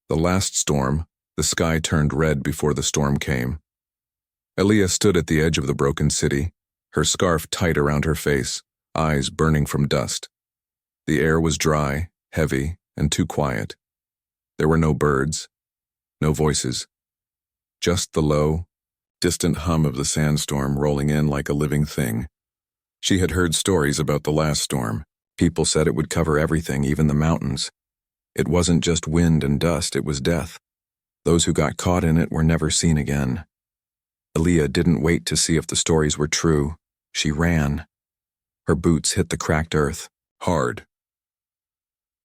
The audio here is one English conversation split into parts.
The last storm, the sky turned red before the storm came. Aaliyah stood at the edge of the broken city, her scarf tight around her face, eyes burning from dust. The air was dry, heavy, and too quiet. There were no birds, no voices, just the low, distant hum of the sandstorm rolling in like a living thing. She had heard stories about the last storm. People said it would cover everything, even the mountains. It wasn't just wind and dust, it was death. Those who got caught in it were never seen again. Aaliyah didn't wait to see if the stories were true. She ran. Her boots hit the cracked earth, hard.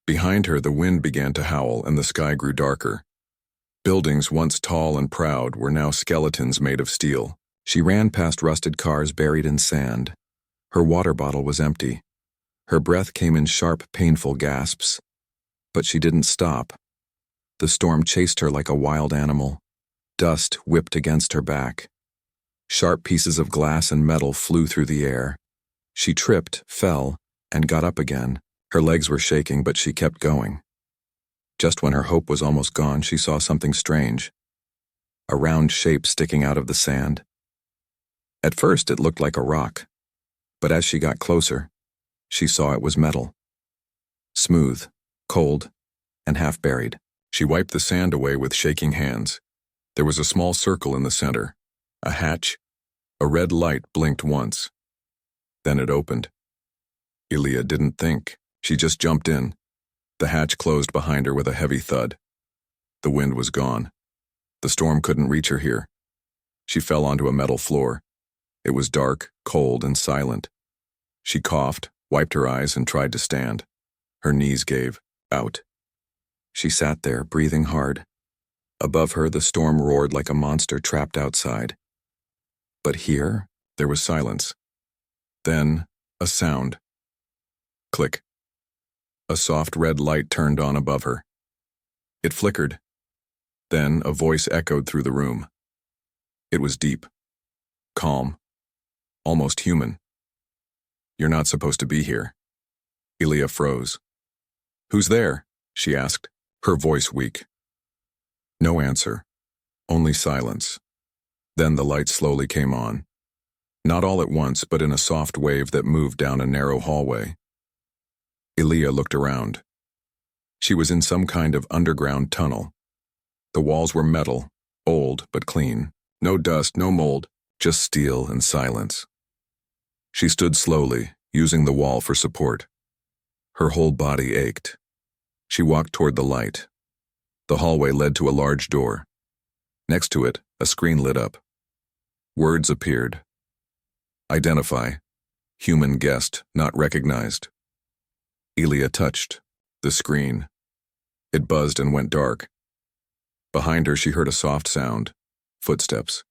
Behind her, the wind began to howl and the sky grew darker. Buildings once tall and proud were now skeletons made of steel. She ran past rusted cars buried in sand. Her water bottle was empty. Her breath came in sharp, painful gasps. But she didn't stop. The storm chased her like a wild animal. Dust whipped against her back. Sharp pieces of glass and metal flew through the air. She tripped, fell, and got up again. Her legs were shaking, but she kept going. Just when her hope was almost gone, she saw something strange. A round shape sticking out of the sand. At first, it looked like a rock. But as she got closer, she saw it was metal. Smooth, cold, and half buried. She wiped the sand away with shaking hands. There was a small circle in the center, a hatch. A red light blinked once. Then it opened. Aaliyah didn't think. She just jumped in. The hatch closed behind her with a heavy thud. The wind was gone. The storm couldn't reach her here. She fell onto a metal floor. It was dark, cold, and silent. She coughed, wiped her eyes, and tried to stand. Her knees gave out. She sat there, breathing hard. Above her, the storm roared like a monster trapped outside. But here, there was silence. Then, a sound. Click. A soft red light turned on above her. It flickered. Then, a voice echoed through the room. It was deep, calm, almost human. "You're not supposed to be here." Aaliyah froze. "Who's there?" she asked, her voice weak. No answer, only silence. Then the light slowly came on. Not all at once, but in a soft wave that moved down a narrow hallway. Aaliyah looked around. She was in some kind of underground tunnel. The walls were metal, old but clean. No dust, no mold, just steel and silence. She stood slowly, using the wall for support. Her whole body ached. She walked toward the light. The hallway led to a large door. Next to it, a screen lit up. Words appeared. Identify. Human guest, not recognized. Aaliyah touched the screen. It buzzed and went dark. Behind her, she heard a soft sound. Footsteps.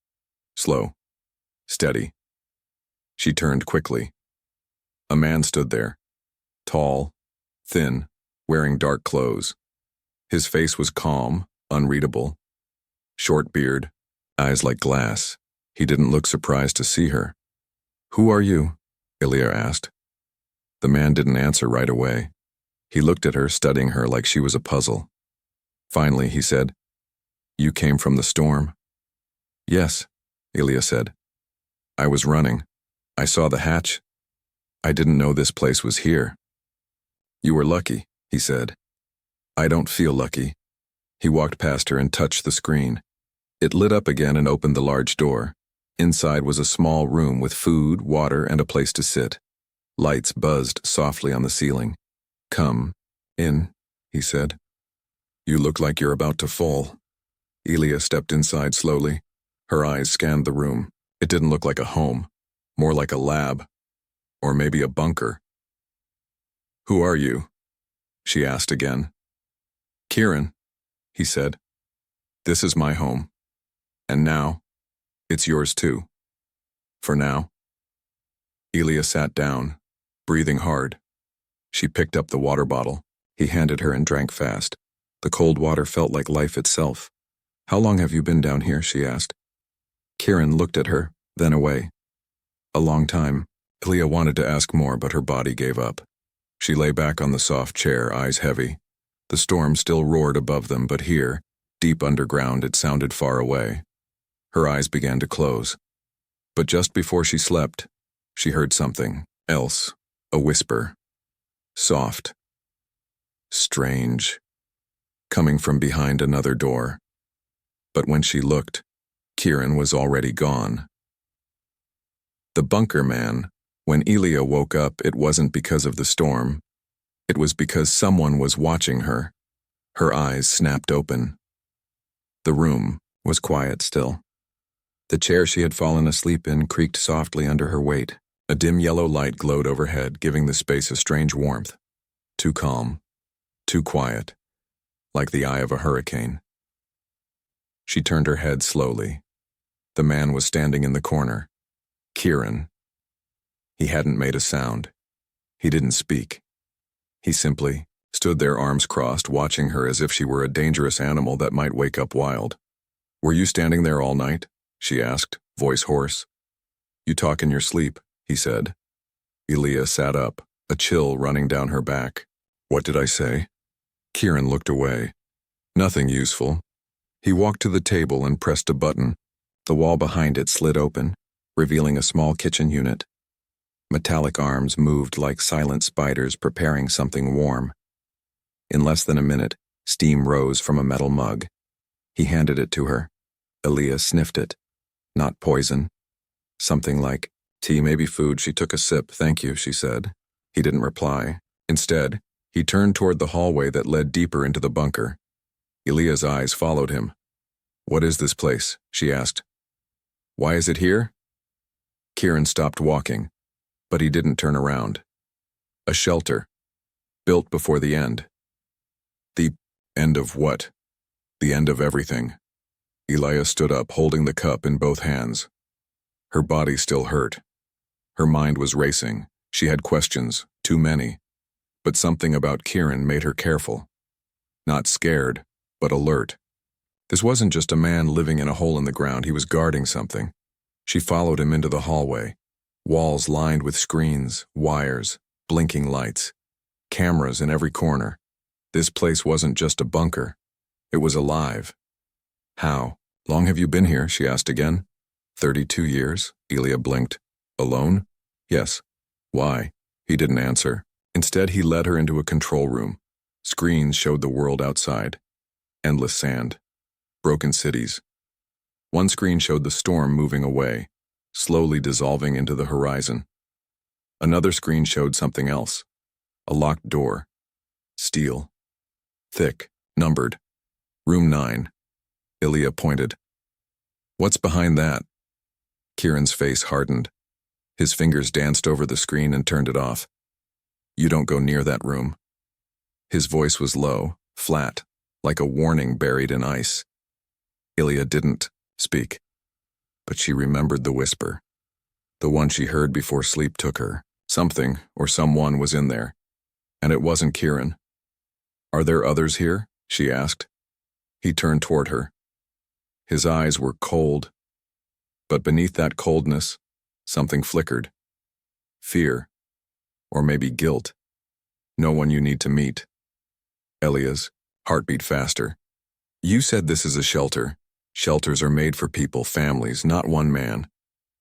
Slow. Steady. She turned quickly. A man stood there. Tall, thin, wearing dark clothes. His face was calm, unreadable. Short beard, eyes like glass. He didn't look surprised to see her. "Who are you?" Aaliyah asked. The man didn't answer right away. He looked at her, studying her like she was a puzzle. Finally, he said, "You came from the storm?" "Yes," Aaliyah said. "I was running. I saw the hatch. I didn't know this place was here." "You were lucky," he said. "I don't feel lucky." He walked past her and touched the screen. It lit up again and opened the large door. Inside was a small room with food, water, and a place to sit. Lights buzzed softly on the ceiling. "Come in," he said. "You look like you're about to fall." Aaliyah stepped inside slowly. Her eyes scanned the room. It didn't look like a home, more like a lab, or maybe a bunker. "Who are you?" she asked again. "Kieran," he said. "This is my home. And now, it's yours too. For now." Aaliyah sat down, breathing hard. She picked up the water bottle. He handed her and drank fast. The cold water felt like life itself. "How long have you been down here?" she asked. Kieran looked at her, then away. "A long time." Aaliyah wanted to ask more, but her body gave up. She lay back on the soft chair, eyes heavy. The storm still roared above them, but here, deep underground, it sounded far away. Her eyes began to close. But just before she slept, she heard something else, a whisper. Soft. Strange. Coming from behind another door. But when she looked, Kieran was already gone. The bunker man, when Elia woke up, it wasn't because of the storm. It was because someone was watching her. Her eyes snapped open. The room was quiet still. The chair she had fallen asleep in creaked softly under her weight. A dim yellow light glowed overhead, giving the space a strange warmth. Too calm. Too quiet. Like the eye of a hurricane. She turned her head slowly. The man was standing in the corner. Kieran. He hadn't made a sound. He didn't speak. He simply stood there, arms crossed, watching her as if she were a dangerous animal that might wake up wild. "Were you standing there all night?" she asked, voice hoarse. "You talk in your sleep," he said. Elia sat up, a chill running down her back. "What did I say?" Kieran looked away. "Nothing useful." He walked to the table and pressed a button. The wall behind it slid open, revealing a small kitchen unit. Metallic arms moved like silent spiders preparing something warm. In less than a minute, steam rose from a metal mug. He handed it to her. Elia sniffed it. Not poison. Something like tea, maybe food. She took a sip. "Thank you," she said. He didn't reply. Instead, he turned toward the hallway that led deeper into the bunker. Elia's eyes followed him. "What is this place?" she asked. "Why is it here?" Kieran stopped walking, but he didn't turn around. A shelter, built before the end. The end of what? The end of everything. Elia stood up, holding the cup in both hands. Her body still hurt. Her mind was racing. She had questions, too many. But something about Kieran made her careful. Not scared, but alert. This wasn't just a man living in a hole in the ground. He was guarding something. She followed him into the hallway. Walls lined with screens, wires, blinking lights. Cameras in every corner. This place wasn't just a bunker. It was alive. "How long have you been here?" she asked again. 32 years, Elia blinked. "Alone?" "Yes." "Why?" He didn't answer. Instead, he led her into a control room. Screens showed the world outside. Endless sand. Broken cities. One screen showed the storm moving away, slowly dissolving into the horizon. Another screen showed something else. A locked door. Steel. Thick. Numbered. Room 9. Elia pointed. "What's behind that?" Kieran's face hardened. His fingers danced over the screen and turned it off. "You don't go near that room." His voice was low, flat, like a warning buried in ice. Elia didn't speak, but she remembered the whisper. The one she heard before sleep took her. Something or someone was in there, and it wasn't Kieran. "Are there others here?" she asked. He turned toward her. His eyes were cold, but beneath that coldness, something flickered. Fear, or maybe guilt. "No one you need to meet." Elia's heart beat faster. "You said this is a shelter. Shelters are made for people, families, not one man."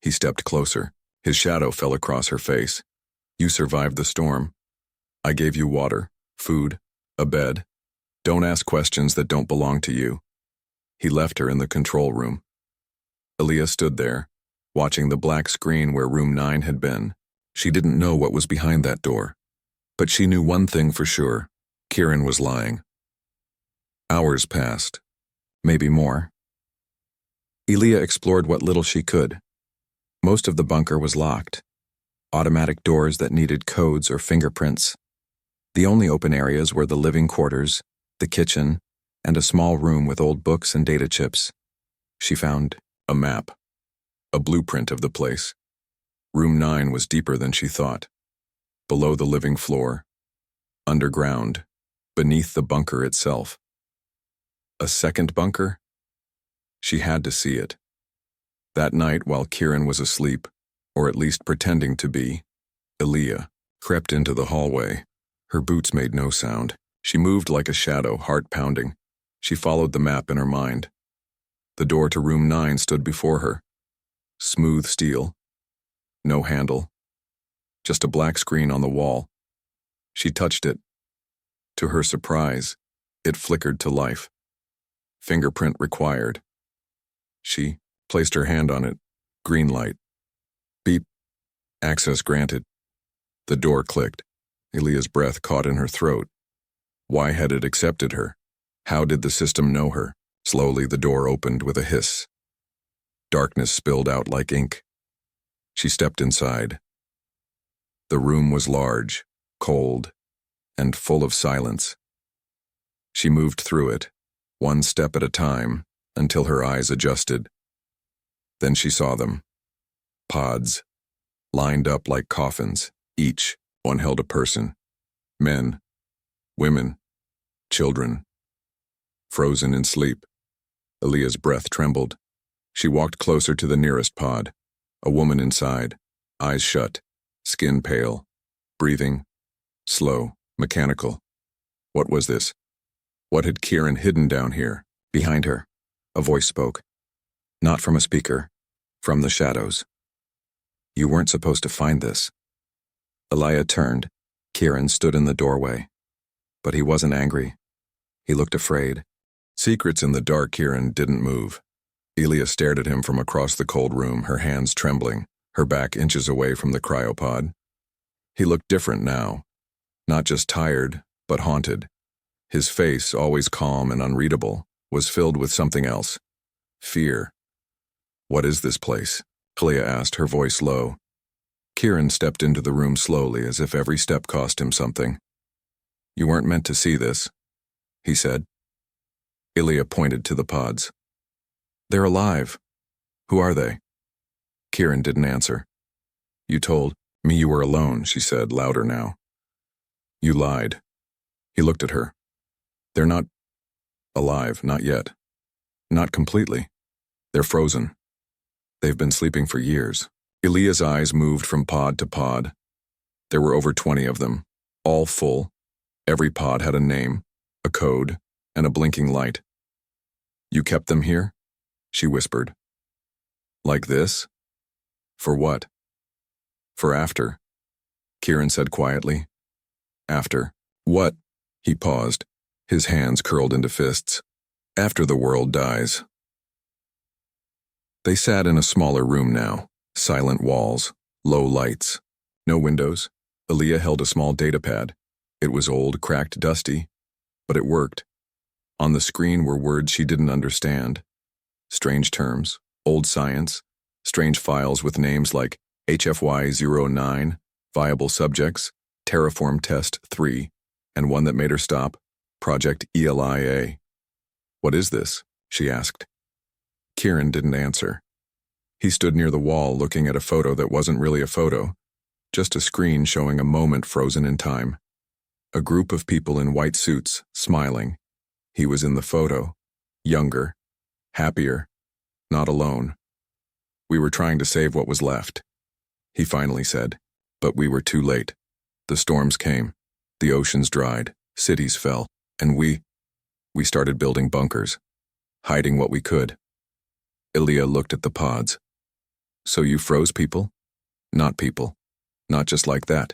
He stepped closer. His shadow fell across her face. "You survived the storm. I gave you water, food, a bed. Don't ask questions that don't belong to you." He left her in the control room. Elia stood there, watching the black screen where room 9 had been. She didn't know what was behind that door, but she knew one thing for sure. Kieran was lying. Hours passed. Maybe more. Elia explored what little she could. Most of the bunker was locked. Automatic doors that needed codes or fingerprints. The only open areas were the living quarters, the kitchen, and a small room with old books and data chips. She found a map, a blueprint of the place. Room 9 was deeper than she thought. Below the living floor. Underground. Beneath the bunker itself. A second bunker? She had to see it. That night, while Kieran was asleep, or at least pretending to be, Elia crept into the hallway. Her boots made no sound. She moved like a shadow, heart pounding. She followed the map in her mind. The door to room 9 stood before her. Smooth steel. No handle. Just a black screen on the wall. She touched it. To her surprise, it flickered to life. Fingerprint required. She placed her hand on it. Green light. Beep. Access granted. The door clicked. Elia's breath caught in her throat. Why had it accepted her? How did the system know her? Slowly the door opened with a hiss. Darkness spilled out like ink. She stepped inside. The room was large, cold, and full of silence. She moved through it, one step at a time, until her eyes adjusted. Then she saw them. Pods, lined up like coffins, each one held a person. Men, women, children. Frozen in sleep. Elia's breath trembled. She walked closer to the nearest pod. A woman inside, eyes shut, skin pale, breathing, slow, mechanical. What was this? What had Kieran hidden down here? Behind her, a voice spoke. Not from a speaker, from the shadows. You weren't supposed to find this. Elia turned. Kieran stood in the doorway. But he wasn't angry. He looked afraid. Secrets in the dark. Kieran didn't move. Elia stared at him from across the cold room, her hands trembling, her back inches away from the cryopod. He looked different now. Not just tired, but haunted. His face, always calm and unreadable, was filled with something else. Fear. What is this place? Elia asked, her voice low. Kieran stepped into the room slowly, as if every step cost him something. You weren't meant to see this, he said. Elia pointed to the pods. They're alive. Who are they? Kieran didn't answer. You told me you were alone, she said, louder now. You lied. He looked at her. They're not alive, not yet. Not completely. They're frozen. They've been sleeping for years. Elia's eyes moved from pod to pod. There were over 20 of them, all full. Every pod had a name, a code, and a blinking light. You kept them here? She whispered. Like this? For what? For after, Kieran said quietly. After. What? He paused, his hands curled into fists. After the world dies. They sat in a smaller room now, silent walls, low lights, no windows. Elia held a small datapad. It was old, cracked, dusty, but it worked. On the screen were words she didn't understand. Strange terms, old science, strange files with names like HFY 09, viable subjects, terraform test 3, and one that made her stop, Project ELIA. What is this? She asked. Kieran didn't answer. He stood near the wall looking at a photo that wasn't really a photo, just a screen showing a moment frozen in time. A group of people in white suits, smiling. He was in the photo, younger, happier, not alone. We were trying to save what was left, he finally said, but we were too late. The storms came, the oceans dried, cities fell, and we started building bunkers, hiding what we could. Elia looked at the pods. So you froze people? Not people. Not just like that,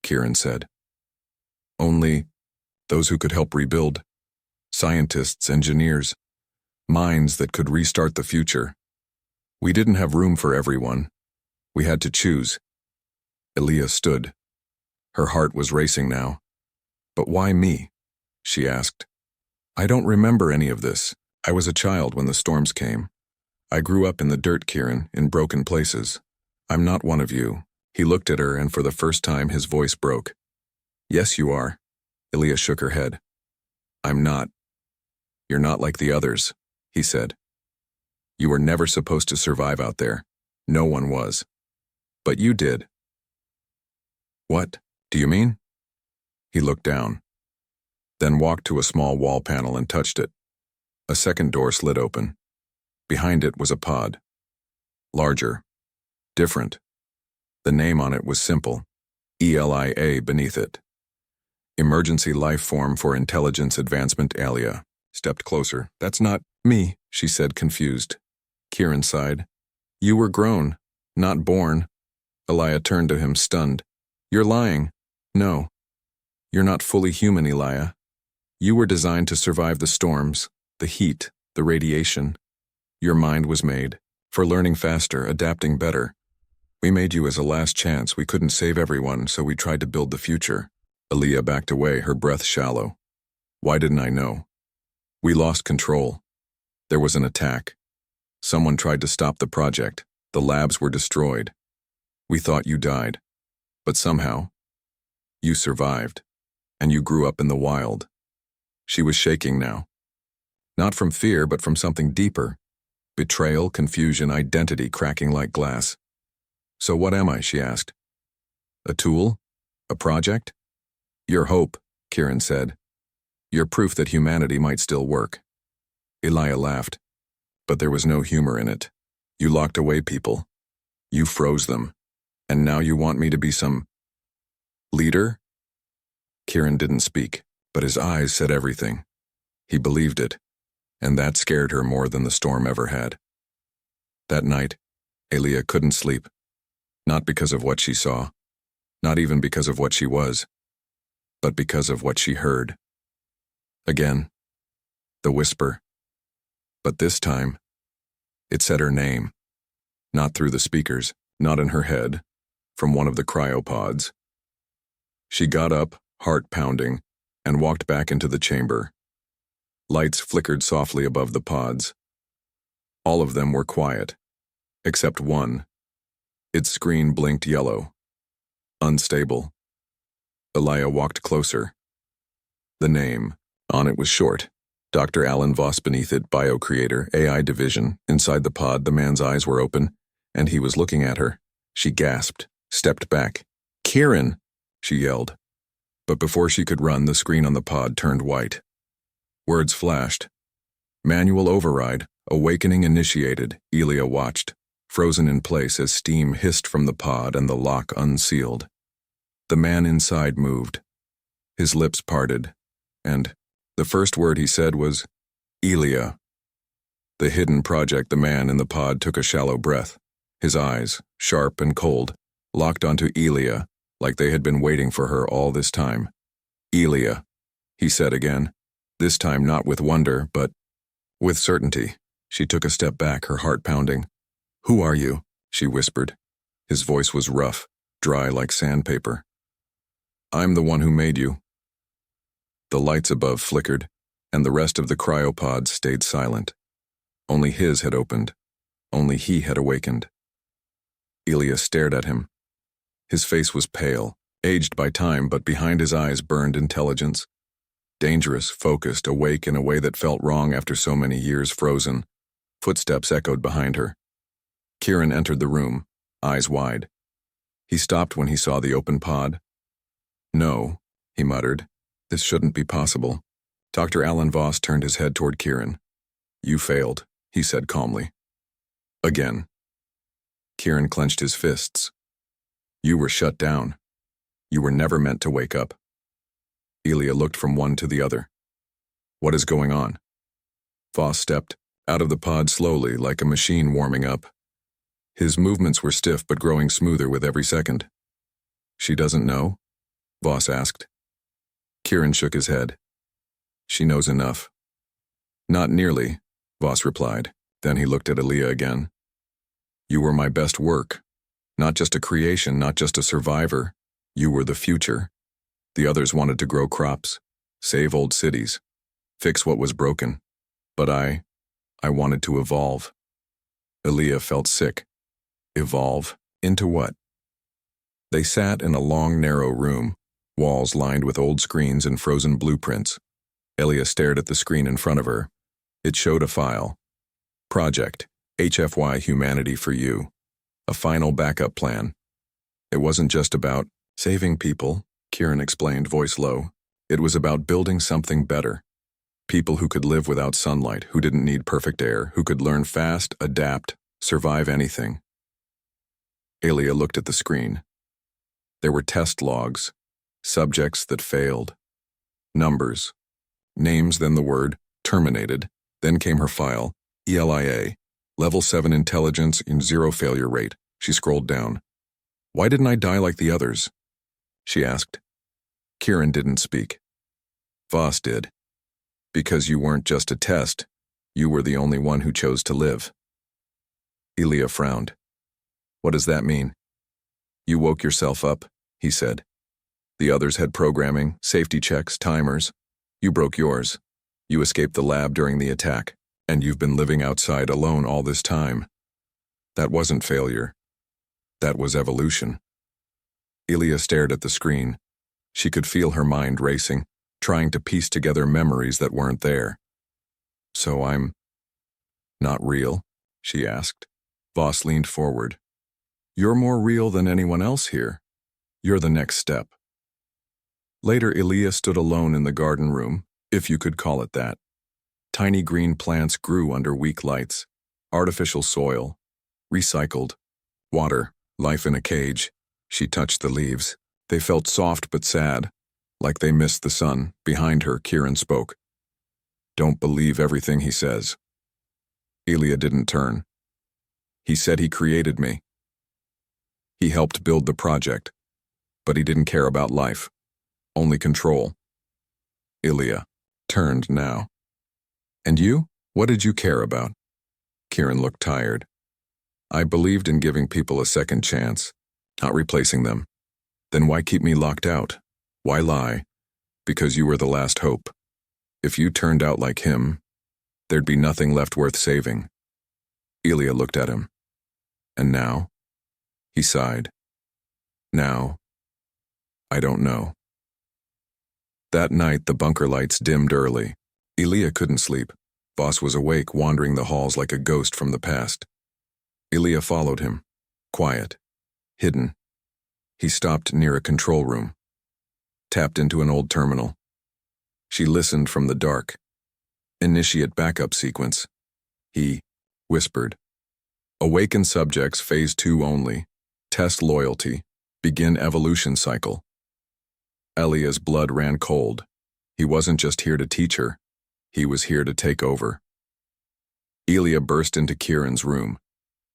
Kieran said. Only those who could help rebuild. Scientists, engineers, minds that could restart the future. We didn't have room for everyone. We had to choose. Elia stood. Her heart was racing now. But why me? She asked. I don't remember any of this. I was a child when the storms came. I grew up in the dirt, Kieran, in broken places. I'm not one of you. He looked at her, and for the first time his voice broke. Yes, you are. Elia shook her head. I'm not. You're not like the others, he said. You were never supposed to survive out there. No one was. But you did. What do you mean? He looked down, then walked to a small wall panel and touched it. A second door slid open. Behind it was a pod. Larger. Different. The name on it was simple. ELIA beneath it. Emergency life form for intelligence advancement. Alia stepped closer. That's not me, she said, confused. Kieran sighed. You were grown, not born. Elia turned to him, stunned. You're lying. No. You're not fully human, Elia. You were designed to survive the storms, the heat, the radiation. Your mind was made for learning faster, adapting better. We made you as a last chance. We couldn't save everyone, so we tried to build the future. Aaliyah backed away, her breath shallow. Why didn't I know? We lost control. There was an attack. Someone tried to stop the project. The labs were destroyed. We thought you died. But somehow, you survived. And you grew up in the wild. She was shaking now. Not from fear, but from something deeper. Betrayal, confusion, identity cracking like glass. So what am I, she asked. A tool? A project? Your hope, Kieran said. Your proof that humanity might still work. Elia laughed. But there was no humor in it. You locked away people. You froze them. And now you want me to be some leader? Kieran didn't speak, but his eyes said everything. He believed it, and that scared her more than the storm ever had. That night, Elia couldn't sleep. Not because of what she saw, not even because of what she was, but because of what she heard. Again, the whisper. But this time, it said her name. Not through the speakers, not in her head, from one of the cryopods. She got up, heart pounding, and walked back into the chamber. Lights flickered softly above the pods. All of them were quiet, except one. Its screen blinked yellow. Unstable. Elia walked closer. The name. On it was short. Dr. Alan Voss. Beneath it, Bio-Creator, AI Division. Inside the pod, the man's eyes were open, and he was looking at her. She gasped, stepped back. Kieran, she yelled. But before she could run, the screen on the pod turned white. Words flashed. Manual override, awakening initiated. Elia watched, frozen in place as steam hissed from the pod and the lock unsealed. The man inside moved. His lips parted, and the first word he said was, Elia. The hidden project. The man in the pod took a shallow breath. His eyes, sharp and cold, locked onto Elia, like they had been waiting for her all this time. Elia, he said again, this time not with wonder, but with certainty. She took a step back, her heart pounding. Who are you? She whispered. His voice was rough, dry like sandpaper. I'm the one who made you. The lights above flickered, and the rest of the cryopods stayed silent. Only his had opened. Only he had awakened. Elia stared at him. His face was pale, aged by time, but behind his eyes burned intelligence. Dangerous, focused, awake in a way that felt wrong after so many years frozen. Footsteps echoed behind her. Kieran entered the room, eyes wide. He stopped when he saw the open pod. No, he muttered. This shouldn't be possible. Dr. Alan Voss turned his head toward Kieran. You failed, he said calmly. Again. Kieran clenched his fists. You were shut down. You were never meant to wake up. Elia looked from one to the other. What is going on? Voss stepped out of the pod slowly, like a machine warming up. His movements were stiff but growing smoother with every second. She doesn't know? Voss asked. Kieran shook his head. She knows enough. Not nearly, Voss replied. Then he looked at Elia again. You were my best work. Not just a creation, not just a survivor. You were the future. The others wanted to grow crops, save old cities, fix what was broken. But I wanted to evolve. Elia felt sick. Evolve? Into what? They sat in a long, narrow room, walls lined with old screens and frozen blueprints. Elia stared at the screen in front of her. It showed a file. Project, HFY Humanity for You. A final backup plan. It wasn't just about saving people, Kieran explained, voice low. It was about building something better. People who could live without sunlight, who didn't need perfect air, who could learn fast, adapt, survive anything. Elia looked at the screen. There were test logs, subjects that failed, Numbers. Names, then the word, terminated. Then came her file, ELIA, level 7 intelligence and 0 failure rate. She scrolled down. Why didn't I die like the others? She asked. Kieran didn't speak. Voss did. Because you weren't just a test. You were the only one who chose to live. Elia frowned. What does that mean? You woke yourself up, he said. The others had programming, safety checks, timers. You broke yours. You escaped the lab during the attack, and you've been living outside alone all this time. That wasn't failure. That was evolution. Elia stared at the screen. She could feel her mind racing, trying to piece together memories that weren't there. So I'm not real? She asked. Voss leaned forward. You're more real than anyone else here. You're the next step. Later, Elia stood alone in the garden room, if you could call it that. Tiny green plants grew under weak lights. Artificial soil. Recycled. Water. Life in a cage. She touched the leaves. They felt soft but sad, like they missed the sun. Behind her, Kieran spoke. Don't believe everything he says. Elia didn't turn. He said he created me. He helped build the project, but he didn't care about life, only control. Elia turned now. And you? What did you care about? Kieran looked tired. I believed in giving people a second chance, not replacing them. Then why keep me locked out? Why lie? Because you were the last hope. If you turned out like him, there'd be nothing left worth saving. Elia looked at him. And now? He sighed. Now? I don't know. That night, the bunker lights dimmed early. Elia couldn't sleep. Voss was awake, wandering the halls like a ghost from the past. Elia followed him. Quiet. Hidden. He stopped near a control room. Tapped into an old terminal. She listened from the dark. Initiate backup sequence. He whispered. Awaken subjects, phase 2 only. Test loyalty. Begin evolution cycle. Elia's blood ran cold. He wasn't just here to teach her. He was here to take over. Elia burst into Kieran's room.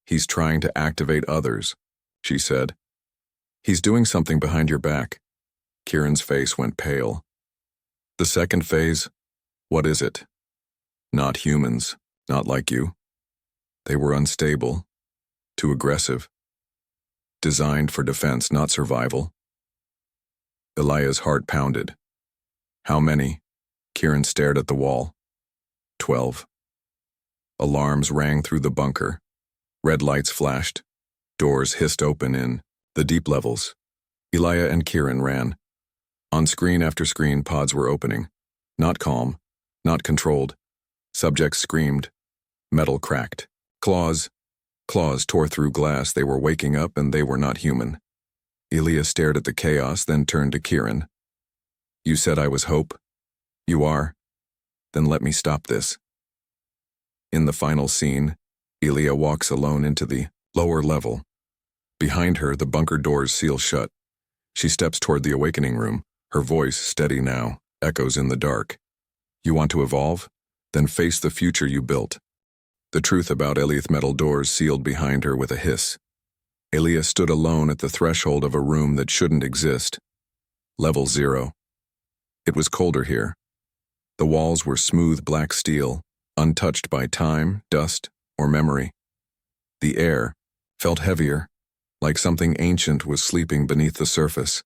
He's trying to activate others, she said. He's doing something behind your back. Kieran's face went pale. The second phase? What is it? Not humans, not like you. They were unstable, too aggressive. Designed for defense, not survival. Elia's heart pounded. How many? Kieran stared at the wall. 12. Alarms rang through the bunker. Red lights flashed. Doors hissed open in the deep levels. Elia and Kieran ran. On screen after screen, pods were opening. Not calm, not controlled. Subjects screamed. Metal cracked. Claws tore through glass. They were waking up and they were not human. Elia stared at the chaos, then turned to Kieran. You said I was hope? You are? Then let me stop this. In the final scene, Elia walks alone into the lower level. Behind her, the bunker doors seal shut. She steps toward the awakening room. Her voice, steady now, echoes in the dark. You want to evolve? Then face the future you built. The truth about Elith metal doors sealed behind her with a hiss. Elia stood alone at the threshold of a room that shouldn't exist. Level 0. It was colder here. The walls were smooth black steel, untouched by time, dust, or memory. The air felt heavier, like something ancient was sleeping beneath the surface.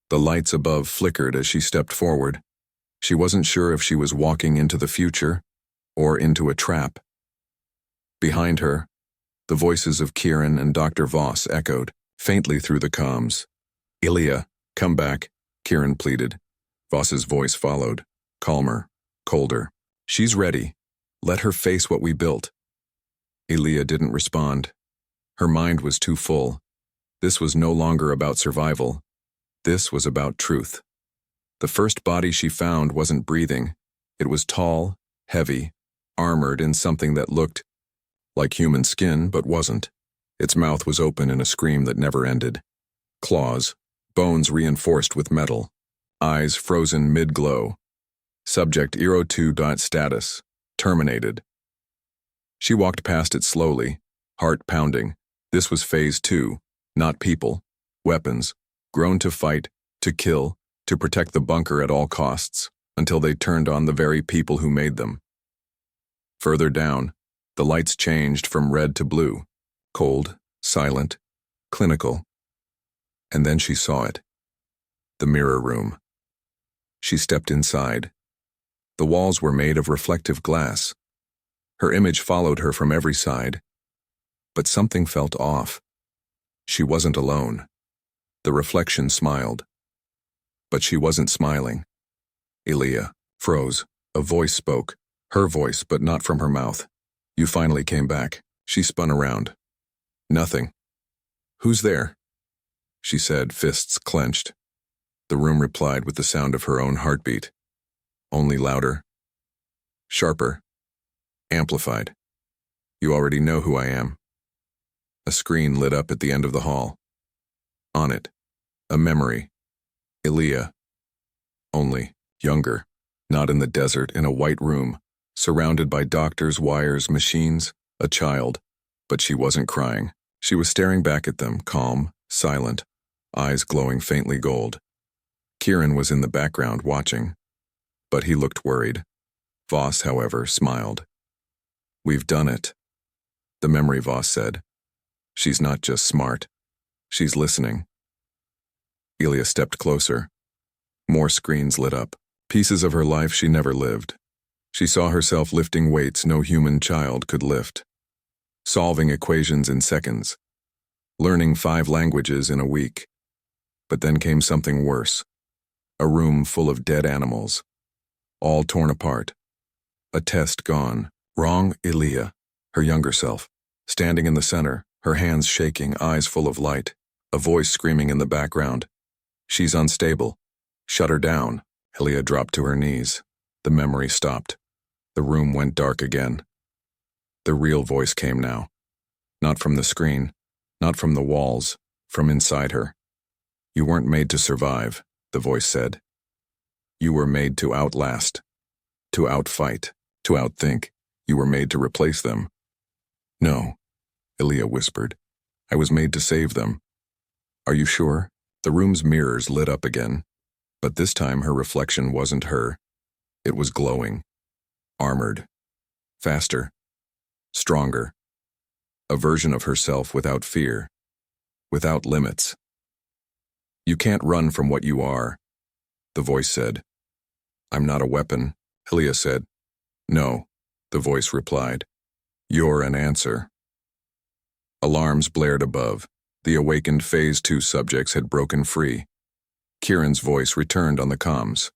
The lights above flickered as she stepped forward. She wasn't sure if she was walking into the future or into a trap. Behind her, the voices of Kieran and Dr. Voss echoed, faintly through the comms. Elia, come back, Kieran pleaded. Voss's voice followed, calmer, colder. She's ready. Let her face what we built. Elia didn't respond. Her mind was too full. This was no longer about survival. This was about truth. The first body she found wasn't breathing. It was tall, heavy, armored in something that looked like human skin but wasn't. Its mouth was open in a scream that never ended. Claws, bones reinforced with metal, eyes frozen mid-glow, Subject 02. Status. Terminated. She walked past it slowly, heart pounding. This was Phase 2, not people, weapons, grown to fight, to kill, to protect the bunker at all costs, until they turned on the very people who made them. Further down, the lights changed from red to blue, cold, silent, clinical. And then she saw it. The mirror room. She stepped inside. The walls were made of reflective glass. Her image followed her from every side. But something felt off. She wasn't alone. The reflection smiled. But she wasn't smiling. Elia froze. A voice spoke. Her voice, but not from her mouth. You finally came back. She spun around. Nothing. Who's there? She said, fists clenched. The room replied with the sound of her own heartbeat. Only louder. Sharper. Amplified. You already know who I am. A screen lit up at the end of the hall. On it, a memory. Elia. Only younger. Not in the desert, in a white room, surrounded by doctors, wires, machines, a child. But she wasn't crying. She was staring back at them, calm, silent, eyes glowing faintly gold. Kieran was in the background watching, but he looked worried. Voss, however, smiled. We've done it. The memory Voss said. She's not just smart. She's listening. Elia stepped closer. More screens lit up. Pieces of her life she never lived. She saw herself lifting weights no human child could lift. Solving equations in seconds. Learning 5 languages in a week. But then came something worse. A room full of dead animals. All torn apart. A test gone. Wrong Elia, her younger self, standing in the center, her hands shaking, eyes full of light. A voice screaming in the background. She's unstable. Shut her down. Elia dropped to her knees. The memory stopped. The room went dark again. The real voice came now. Not from the screen, not from the walls, from inside her. You weren't made to survive, the voice said. You were made to outlast, to outfight, to outthink. You were made to replace them. No, Elia whispered. I was made to save them. Are you sure? The room's mirrors lit up again, but this time her reflection wasn't her. It was glowing, armored, faster, stronger. A version of herself without fear, without limits. You can't run from what you are, the voice said. I'm not a weapon, Elia said. No, the voice replied. You're an answer. Alarms blared above. The awakened Phase 2 subjects had broken free. Kieran's voice returned on the comms.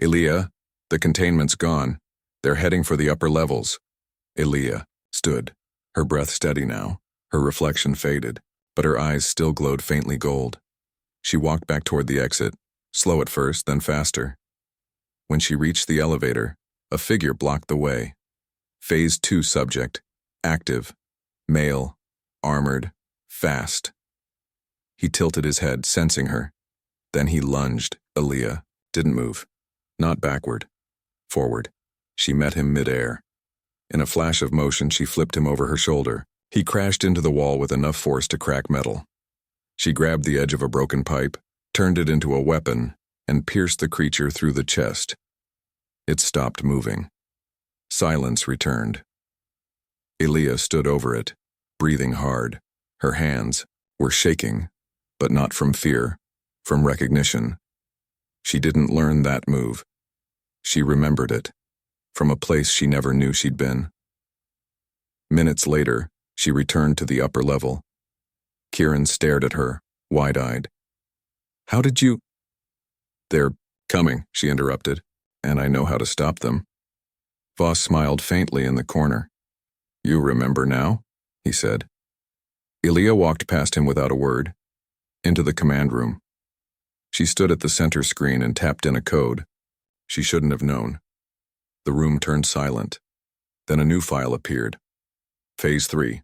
Elia, the containment's gone. They're heading for the upper levels. Elia stood, her breath steady now. Her reflection faded, but her eyes still glowed faintly gold. She walked back toward the exit, slow at first, then faster. When she reached the elevator, a figure blocked the way. Phase 2 subject, active, male, armored, fast. He tilted his head, sensing her. Then he lunged. Elia didn't move. Not backward. Forward. She met him midair. In a flash of motion, she flipped him over her shoulder. He crashed into the wall with enough force to crack metal. She grabbed the edge of a broken pipe, turned it into a weapon, and pierced the creature through the chest. It stopped moving. Silence returned. Elia stood over it, breathing hard. Her hands were shaking, but not from fear, from recognition. She didn't learn that move. She remembered it, from a place she never knew she'd been. Minutes later, she returned to the upper level. Kieran stared at her, wide-eyed. How did you... They're coming, she interrupted, and I know how to stop them. Voss smiled faintly in the corner. You remember now? He said. Elia walked past him without a word, into the command room. She stood at the center screen and tapped in a code. She shouldn't have known. The room turned silent. Then a new file appeared. Phase 3.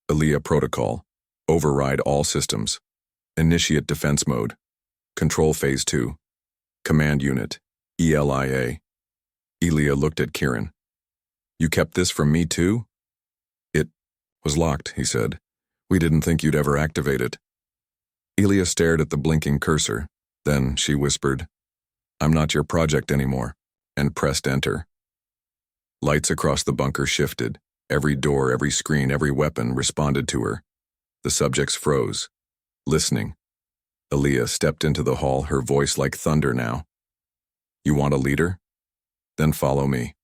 Elia Protocol. Override all systems. Initiate defense mode. Control Phase 2. Command Unit. ELIA. Elia looked at Kieran. You kept this from me too? It was locked, he said. We didn't think you'd ever activate it. Elia stared at the blinking cursor. Then she whispered, I'm not your project anymore, and pressed enter. Lights across the bunker shifted. Every door, every screen, every weapon responded to her. The subjects froze, listening. Elia stepped into the hall, her voice like thunder now. You want a leader? Then follow me.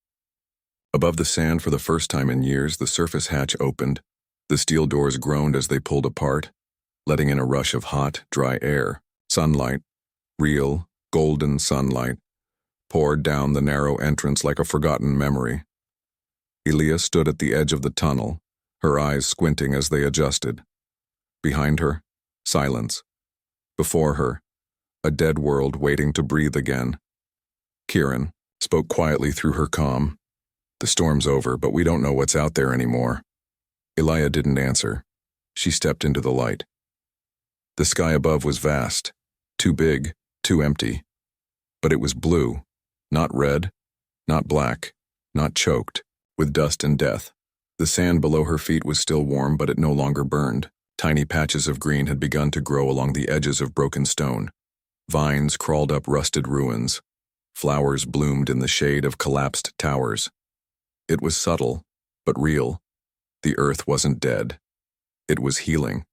Above the sand for the first time in years, the surface hatch opened. The steel doors groaned as they pulled apart, letting in a rush of hot, dry air. Sunlight, real, golden sunlight, poured down the narrow entrance like a forgotten memory. Elia stood at the edge of the tunnel, her eyes squinting as they adjusted. Behind her, silence. Before her, a dead world waiting to breathe again. Kieran spoke quietly through her comm. The storm's over, but we don't know what's out there anymore. Elia didn't answer. She stepped into the light. The sky above was vast, too big, too empty. But it was blue, not red, not black, not choked, with dust and death. The sand below her feet was still warm, but it no longer burned. Tiny patches of green had begun to grow along the edges of broken stone. Vines crawled up rusted ruins. Flowers bloomed in the shade of collapsed towers. It was subtle, but real. The earth wasn't dead. It was healing.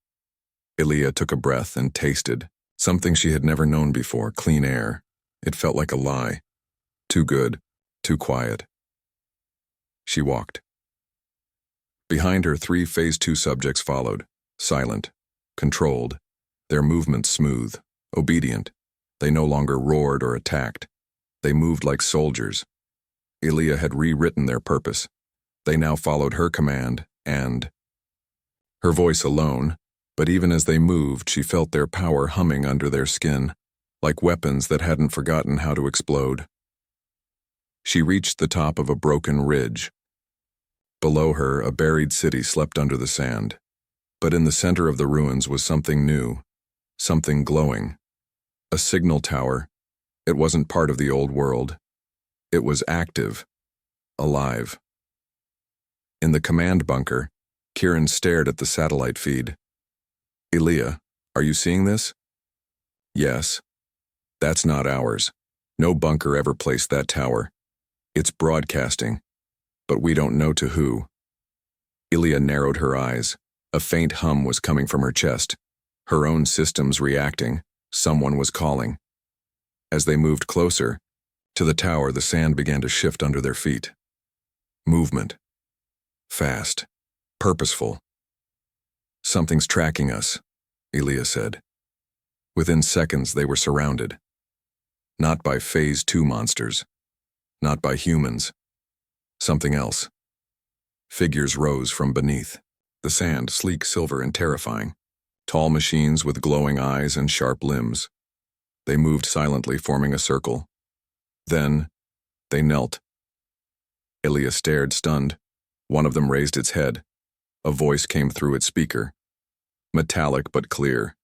Elia took a breath and tasted something she had never known before, clean air. It felt like a lie. Too good, too quiet. She walked. Behind her, 3 Phase 2 subjects followed, silent, controlled, their movements smooth, obedient. They no longer roared or attacked. They moved like soldiers. Elia had rewritten their purpose. They now followed her command, and her voice alone, but even as they moved, she felt their power humming under their skin, like weapons that hadn't forgotten how to explode. She reached the top of a broken ridge. Below her, a buried city slept under the sand. But in the center of the ruins was something new, something glowing. A signal tower. It wasn't part of the old world. It was active, alive. In the command bunker, Kieran stared at the satellite feed. Elia, are you seeing this? Yes. That's not ours. No bunker ever placed that tower. It's broadcasting, but we don't know to who. Elia narrowed her eyes. A faint hum was coming from her chest. Her own systems reacting. Someone was calling. As they moved closer to the tower, the sand began to shift under their feet. Movement. Fast. Purposeful. Something's tracking us, Elia said. Within seconds, they were surrounded. Not by Phase 2 monsters. Not by humans. Something else. Figures rose from beneath. The sand, sleek, silver, and terrifying. Tall machines with glowing eyes and sharp limbs. They moved silently, forming a circle. Then, they knelt. Elia stared, stunned. One of them raised its head. A voice came through its speaker. Metallic but clear.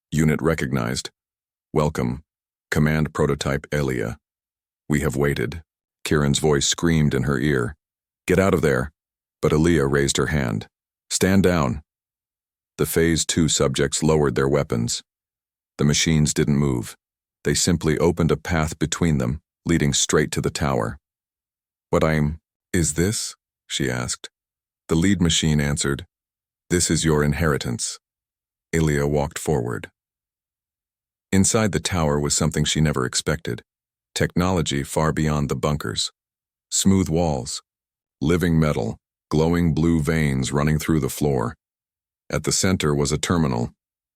Unit recognized. Welcome. Command prototype Elia. We have waited. Kieran's voice screamed in her ear. Get out of there. But Elia raised her hand. Stand down. The Phase 2 subjects lowered their weapons. The machines didn't move. They simply opened a path between them, leading straight to the tower. Is this? She asked. The lead machine answered, This is your inheritance. Elia walked forward. Inside the tower was something she never expected. Technology far beyond the bunkers. Smooth walls. Living metal. Glowing blue veins running through the floor. At the center was a terminal.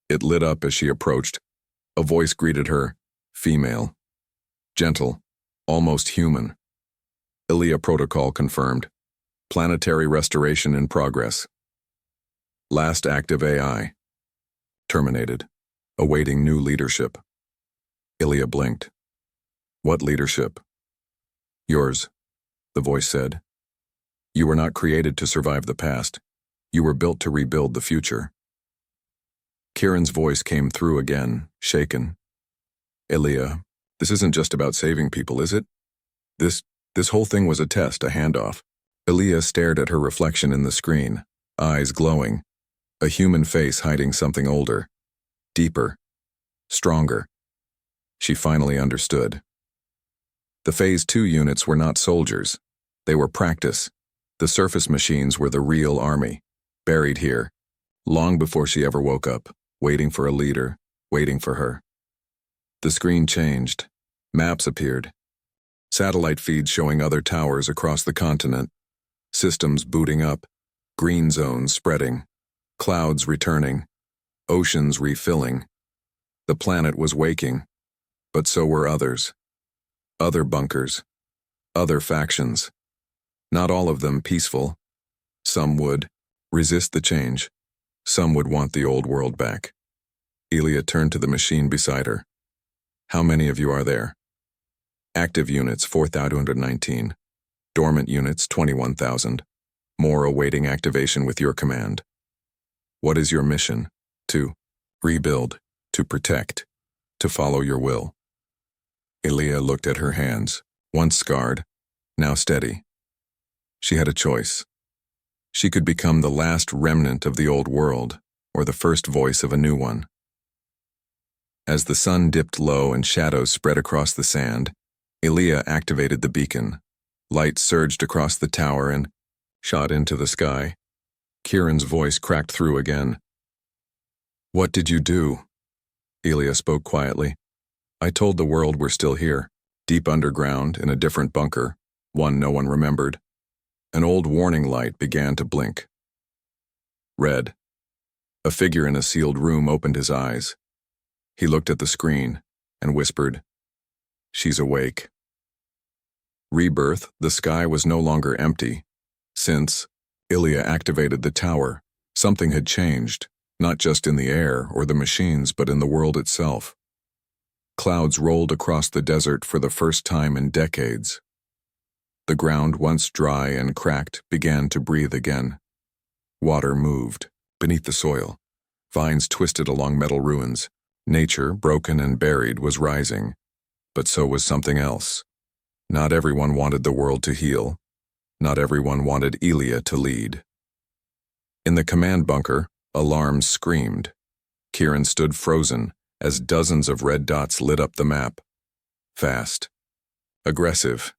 It lit up as she approached. A voice greeted her, female. Gentle, almost human. Elia protocol confirmed. Planetary restoration in progress. Last active AI. Terminated. Awaiting new leadership. Elia blinked. What leadership? Yours, the voice said. You were not created to survive the past. You were built to rebuild the future. Kieran's voice came through again, shaken. Elia, this isn't just about saving people, is it? This This whole thing was a test, a handoff. Aaliyah stared at her reflection in the screen, eyes glowing, a human face hiding something older, deeper, stronger. She finally understood. The Phase 2 units were not soldiers. They were practice. The surface machines were the real army, buried here, long before she ever woke up, waiting for a leader, waiting for her. The screen changed. Maps appeared. Satellite feeds showing other towers across the continent. Systems booting up. Green zones spreading. Clouds returning. Oceans refilling. The planet was waking, but so were others. Other bunkers. Other factions. Not all of them peaceful. Some would resist the change. Some would want the old world back. Elia turned to the machine beside her. How many of you are there? Active units 4,219. Dormant units 21,000. More awaiting activation with your command. What is your mission? To rebuild, to protect, to follow your will. Elia looked at her hands, once scarred, now steady. She had a choice. She could become the last remnant of the old world, or the first voice of a new one. As the sun dipped low and shadows spread across the sand, Elia activated the beacon. Light surged across the tower and shot into the sky. Kieran's voice cracked through again. What did you do? Elia spoke quietly. I told the world we're still here, deep underground in a different bunker, one no one remembered. An old warning light began to blink. Red. A figure in a sealed room opened his eyes. He looked at the screen and whispered, She's awake. Rebirth, the sky was no longer empty. Since Ilya activated the tower, something had changed, not just in the air or the machines, but in the world itself. Clouds rolled across the desert for the first time in decades. The ground, once dry and cracked, began to breathe again. Water moved beneath the soil. Vines twisted along metal ruins. Nature, broken and buried, was rising. But so was something else. Not everyone wanted the world to heal. Not everyone wanted Ilya to lead. In the command bunker, alarms screamed. Kieran stood frozen as dozens of red dots lit up the map. Fast. Aggressive.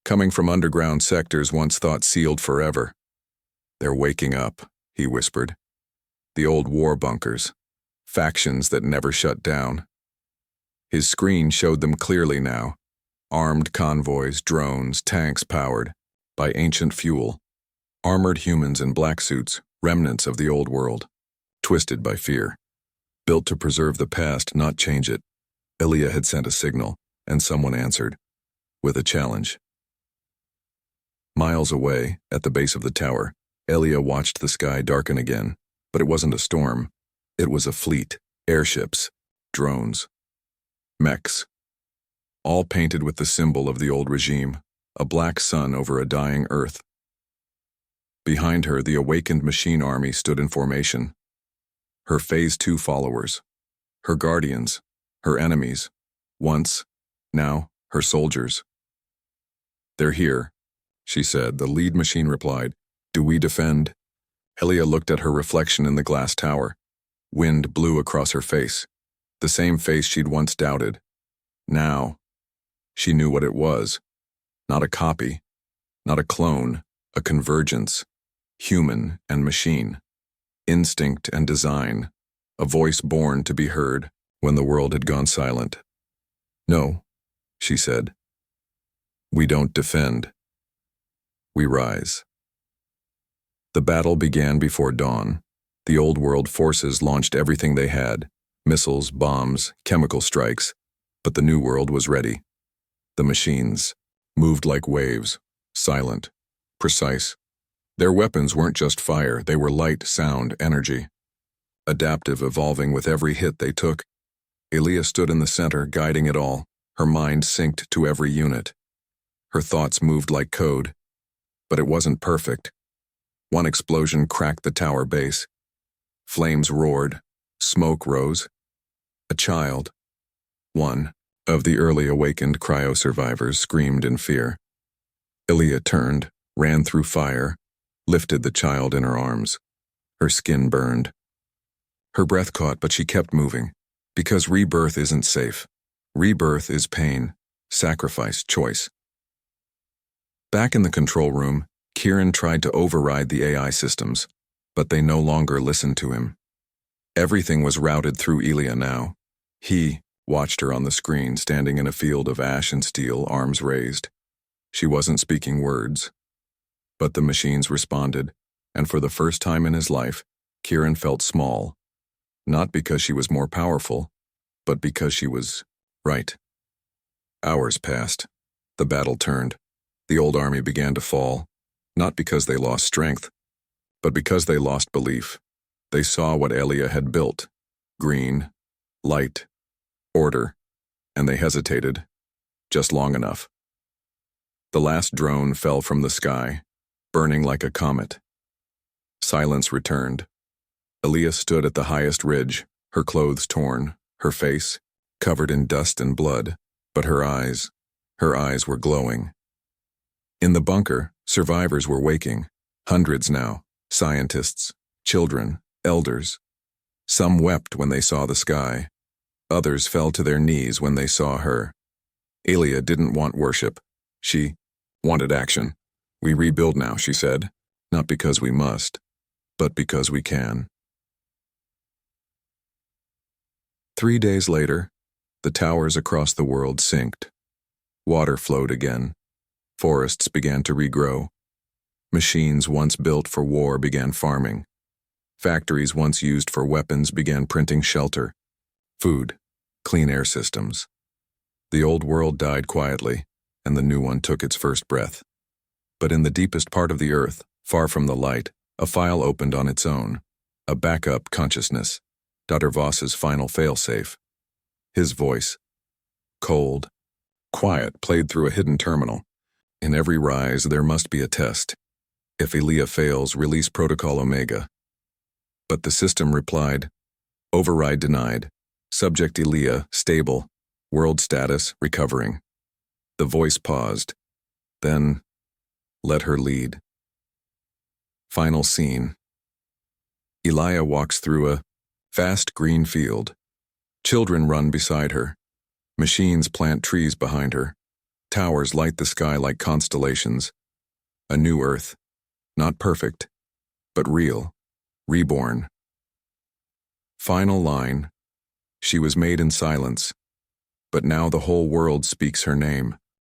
Coming from underground sectors once thought sealed forever. They're waking up, he whispered. The old war bunkers. Factions that never shut down. His screen showed them clearly now. Armed convoys, drones, tanks powered by ancient fuel. Armored humans in black suits, remnants of the old world. Twisted by fear. Built to preserve the past, not change it. Ilya had sent a signal, and someone answered. With a challenge. Miles away, at the base of the tower, Ilya watched the sky darken again. But it wasn't a storm. It was a fleet. Airships. Drones. Mechs. All painted with the symbol of the old regime, a black sun over a dying earth. Behind her, the awakened machine army stood in formation. Her Phase 2 followers. Her guardians. Her enemies. Once, now, her soldiers. They're here, she said. The lead machine replied. Do we defend? Ilya looked at her reflection in the glass tower. Wind blew across her face. The same face she'd once doubted. Now, she knew what it was. Not a copy. Not a clone. A convergence. Human and machine. Instinct and design. A voice born to be heard when the world had gone silent. No, she said. We don't defend. We rise. The battle began before dawn. The old world forces launched everything they had. Missiles, bombs, chemical strikes. But the new world was ready. The machines moved like waves, silent, precise. Their weapons weren't just fire, they were light, sound, energy. Adaptive, evolving with every hit they took. Ilya stood in the center, guiding it all, her mind synced to every unit. Her thoughts moved like code. But it wasn't perfect. One explosion cracked the tower base. Flames roared, smoke rose. A child, one of the early awakened cryo survivors, screamed in fear. Ilya turned, ran through fire, lifted the child in her arms. Her skin burned. Her breath caught, but she kept moving. Because rebirth isn't safe. Rebirth is pain, sacrifice, choice. Back in the control room, Kieran tried to override the AI systems, but they no longer listened to him. Everything was routed through Ilya now. He watched her on the screen, standing in a field of ash and steel, arms raised. She wasn't speaking words. But the machines responded, and for the first time in his life, Kieran felt small. Not because she was more powerful, but because she was right. Hours passed. The battle turned. The old army began to fall, not because they lost strength, but because they lost belief. They saw what Ilya had built: green, light, order, and they hesitated, just long enough. The last drone fell from the sky, burning like a comet. Silence returned. Ilya stood at the highest ridge, her clothes torn, her face covered in dust and blood, but her eyes were glowing. In the bunker, survivors were waking, hundreds now, scientists, children, elders. Some wept when they saw the sky. Others fell to their knees when they saw her. Ilya didn't want worship. She wanted action. "We rebuild now," she said, "not because we must, but because we can." 3 days later, the towers across the world sinked. Water flowed again. Forests began to regrow. Machines once built for war began farming. Factories once used for weapons began printing shelter, food, clean air systems. The old world died quietly, and the new one took its first breath. But in the deepest part of the earth, far from the light, a file opened on its own, a backup consciousness, Dr. Voss's final failsafe. His voice, cold, quiet, played through a hidden terminal. In every rise, there must be a test. If Ilya fails, release Protocol Omega. But the system replied, override denied. Subject Ilya, stable. World status, recovering. The voice paused. Then, let her lead. Final scene. Ilya walks through a vast green field. Children run beside her. Machines plant trees behind her. Towers light the sky like constellations. A new Earth. Not perfect, but real. Reborn. Final line. She was made in silence, but now the whole world speaks her name.